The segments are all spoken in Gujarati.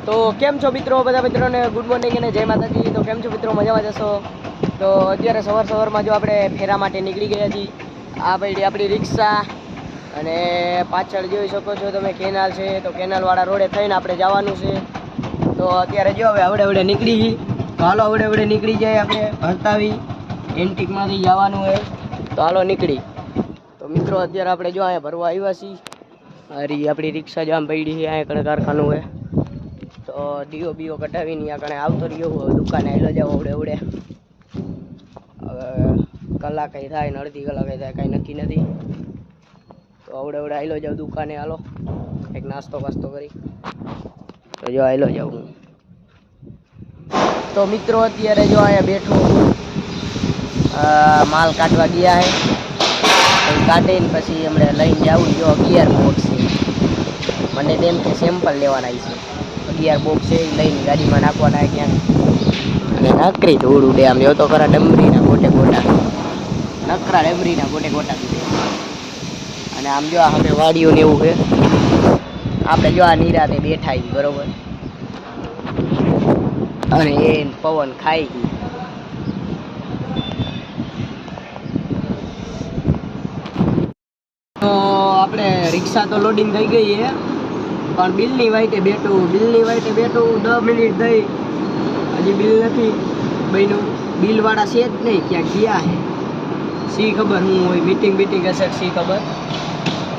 તો કેમ છો મિત્રો, બધા મિત્રોને ગુડ મોર્નિંગ અને જય માતાજી। તો કેમ છો મિત્રો, મજામાં જશો? તો અત્યારે સવારમાં જો આપણે ફેરા માટે નીકળી ગયા છીએ। આ ભાઈ આપણી રિક્ષા અને પાછળ જોઈ શકો છો તમે કેનાલ છે, તો કેનાલવાળા રોડે થઈને આપણે જવાનું છે। તો અત્યારે જો હવે આવડે નીકળી, તો હાલો આવડે નીકળી જાય। આપણે હરતાવી એન્ટિકમાંથી જવાનું હોય, તો હાલો નીકળી। તો મિત્રો અત્યારે આપણે જો અહીંયા ભરવા આવ્યા છીએ। અરે આપણી રિક્ષા જો આમ પડી છે, અહીંયા કણે કારખાનું હોય, તો ડીઓ બીઓ કઢાવીને ત્યાં કણે આવતો રહ્યો દુકાને આવેલો જાવ આવડે હવે કલાક કંઈ થાય ને અડધી કલાક થાય કાંઈ નક્કી નથી। તો આવડે આવેલો જાવ દુકાને, હાલો એક નાસ્તો વાસ્તો કરી, તો જો આવેલો જાઉં હું। તો મિત્રો અત્યારે જો અહીંયા બેઠો માલ કાઢવા ગયા હે, કાઢીને પછી હમણાં લઈને જાવું। જો ગિયર બોક્સ છે, મને તેમ કે સેમ્પલ લેવાના છે, ગિયર બોક્સ છે એ લઈને ગાડીમાં નાખવાના ક્યાંક, અને નકરી ધૂળ ઉડે આમ જો તો ખરા ડમરીના ગોટે ગોટા, નકરા ડમરીના ગોટે ગોટા દીધે। અને આમ જો હવે વાડીઓ ને એવું છે, આપણે જો આ નિરાતે બેઠા છીએ બરોબર, અને એ પવન ખાઈ ગઈ। તો આપણે રિક્ષા તો લોડિંગ થઈ ગઈ છે, પણ બિલની વાઈટે બેઠું 10 મિનિટ થઈ, હજી બિલ નથી બન્યું। બિલવાળા છે જ નહીં, ક્યાંક ગયા છે, શી ખબર હું હોય, મીટિંગ હશે શી ખબર,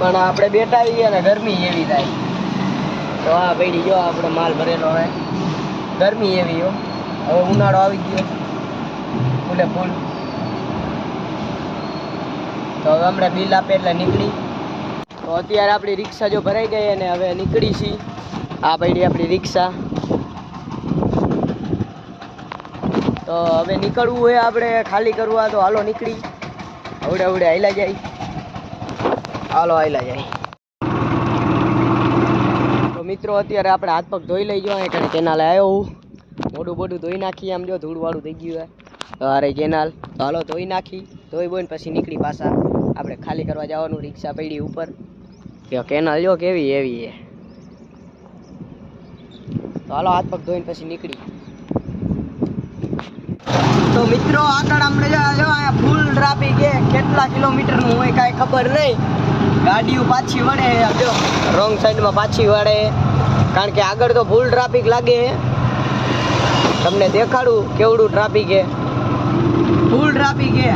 પણ આપણે બેઠા આવીએ અને ગરમી એવી થાય। તો આ પડી જો આપણે માલ ભરેલો હોય, ગરમી એવી હો, હવે ઉનાળો આવી ગયો ફૂલે ફૂલ। તો હવે હમણાં બિલ આપે એટલે નીકળી। તો અત્યારે આપણી રિક્ષા જો ભરાઈ ગઈ અને હવે નીકળી છીએ। આ પડી આપણી રિક્ષા, તો હવે નીકળવું હોય આપણે ખાલી કરવા, તો હાલો નીકળી, આવડે હાલ્યા જાય, હાલો હાલ્યા જાય। તો મિત્રો અત્યારે આપણે હાથ પગ ધોઈ લઈ જાઓ, એટલે કેનાલે આવ્યો હું, મોઢું બોઢું ધોઈ નાખી, આમ જો ધૂળવાળું થઈ ગયું હોય, તો અરે કેનાલ, તો હાલો ધોઈ નાખી, ધોઈ બોઈને પછી નીકળી પાછા આપણે ખાલી કરવા જવાનું। રિક્ષા પડી ઉપર, કેનાલ જો કેવી એવી છે, તો હાલો હાથ પગ ધોઈને પછી નીકળી। તો મિત્રો આગળ આપણે જો અહીંયા ફૂલ ટ્રાફિક છે, કેટલા કિલોમીટરનું હોય કાંઈ ખબર નહીં, ગાડીઓ પાછી વળે, જો રોંગ સાઈડમાં પાછી વળે, કારણ કે આગળ તો ફૂલ ટ્રાફિક લાગે। તમને દેખાડું કેવડું ટ્રાફિક છે, ફૂલ ટ્રાફિક છે।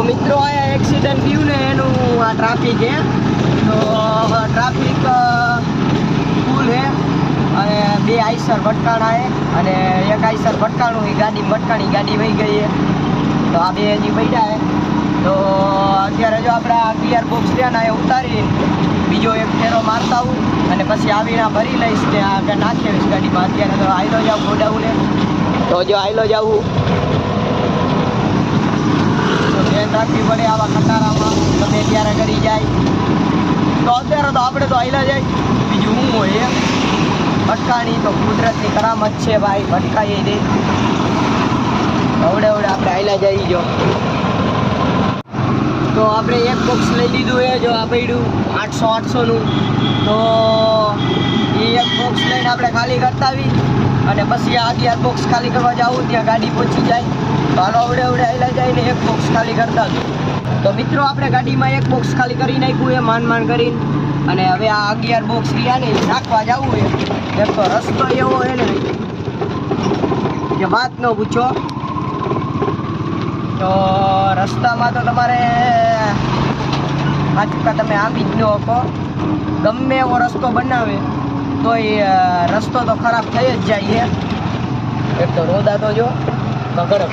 મિત્રો અહીંયા એક્સિડન્ટ થયું ને એનું આ ટ્રાફિક છે, તો ટ્રાફિક ફૂલ છે, અને 2 આઈસર ભટકાણા છે, અને એક આઈસર ભટકાણું એ ગાડી ભટકાણી, ગાડી વહી ગઈ છે, તો આ 2 હજી પડ્યા છે। તો અત્યારે જો આપણે આ ગિયર બોક્સ છે ને એ ઉતારી બીજો એક ફેરો મારતા આવું, અને પછી આવીને ભરી લઈશ, ત્યાં આગળ નાખી આવીશ ગાડીમાં। અત્યારે તો આયલો જાઉં ગોડાઉને, તો જો આયલો જાઉં, ધ્યાન રાખવી પડે આવા ખટારામાં, તમે ત્યારે કરી જાય। તો અત્યારે તો આપણે તો આયલા જાય, બીજું શું હોય એમ, ભટકાણી તો કુદરતની કરામત છે ભાઈ, ભટકાઈ દે, આવડે આપણે આયલા જઈ જો। તો આપણે એક બોક્સ લઈ લીધું એ જો આ પડ્યું 800નું, તો એ એક બોક્સ લઈને આપણે ખાલી કરતા આવી અને પછી આ 11 બોક્સ ખાલી કરવા જાવું ત્યાં ગાડી પહોંચી જાય તો હાલો આવડે હાલ્યા જાય ને એક બોક્સ ખાલી કરતા આવી. તો મિત્રો આપણે ગાડીમાં એક બોક્સ ખાલી કરી નાખ્યું એ માન કરીને અને હવે આ 11 બોક્સ રહ્યા ને નાખવા જવું છે. એક તો રસ્તો એવો છે ને કે વાત ન પૂછો. તો રસ્તામાં તો તમારે આજકા તમે આંબી જ ન શકો. ગમે એવો રસ્તો બનાવે તો એ રસ્તો તો ખરાબ થઈ જ જાય છે. એક તો રોદા તો જો કગડ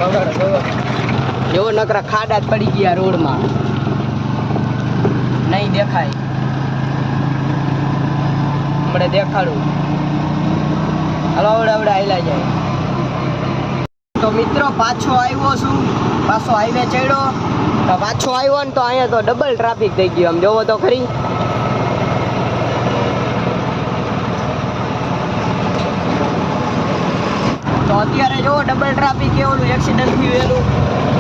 એવો નકરા ખાડા જ પડી ગયા રોડમાં નહીં દેખાય. હમણાં દેખાડું હાલો આવડે હાલ્યા જાય. તો મિત્રો પાછો આવ્યો છું, પાછો હાઈવે ચડ્યો તો પાછો આવ્યો ને તો અહીંયા તો ડબલ ટ્રાફિક થઈ ગયો. આમ જોવો તો ખરી. તો અત્યારે જો ડબલ ટ્રાફિક કેવું એક્સિડન્ટ થયું એનું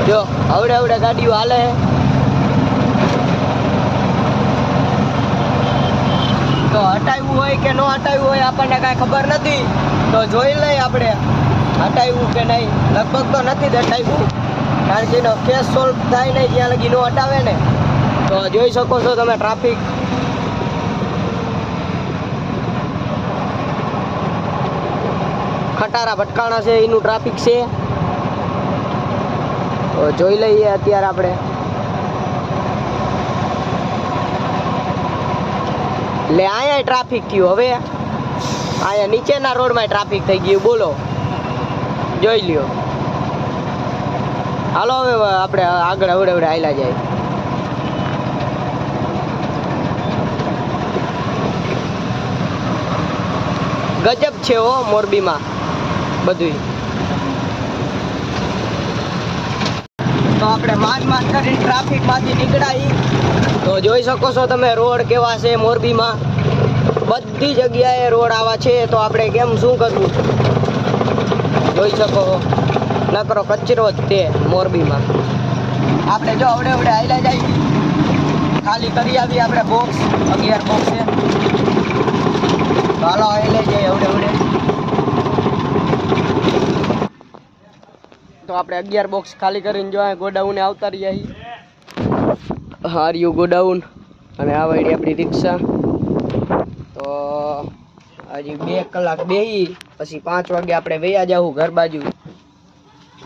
જો આવડે ગાડીઓ હાલે. તો હટાવ્યું હોય કે ન હટાવ્યું હોય આપણને કાંઈ ખબર નથી. તો જોઈ લઈએ આપણે હટાવ્યું કે નહીં. લગભગ તો નથી જ હટાવ્યું કારણ કે એનો કેસ સોલ્વ થાય નહીં ત્યાં લગી ન હટાવે ને. તો જોઈ શકો છો તમે ટ્રાફિક. ખટારા ભટકાણા છે એનું ટ્રાફિક છે. તો જોઈ લઈએ અત્યારે આપણે. એટલે અહીંયા ટ્રાફિક થયું. હવે અહીંયા નીચેના રોડમાં ટ્રાફિક થઈ ગયું. બોલો જોઈ લ્યો. હાલો હવે આપણે આગળ આવડે હાલ્યા જાય. ગજબ છે હો મોરબીમાં બધું. તો આપણે માન કરીને ટ્રાફિકમાંથી નીકળાઈ. તો જોઈ શકો છો તમે રોડ કેવા છે મોરબીમાં. બધી જગ્યાએ રોડ આવા છે. તો આપણે કેમ શું કરવું જોઈ શકો. નકરો કચરો જ તે મોરબીમાં. આપણે જો આવડે હાલ્યા જાય ખાલી કરી આવી આપણે બોક્સ 11 બોક્સ છે. હાલો હાલ્યા જાય આવડે. તો આપણે 11 બોક્સ ખાલી કરીને જો ગોડાઉને આવતા રહ્યા. હાર્યું ગોડાઉન અને આ વાળી આપણી રિક્ષા. તો હજી 2 કલાક બેહી પછી 5 વાગે આપણે વયા જાવું ઘર બાજુ.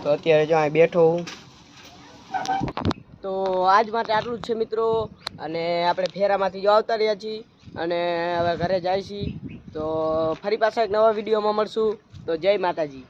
તો અત્યારે જો અહીં બેઠો હું. તો આજ માટે આટલું જ છે મિત્રો. અને આપણે ફેરામાંથી જો આવતા રહ્યા છીએ અને હવે ઘરે જાય છીએ. તો ફરી પાછા એક નવા વિડીયોમાં મળશું. તો જય માતાજી.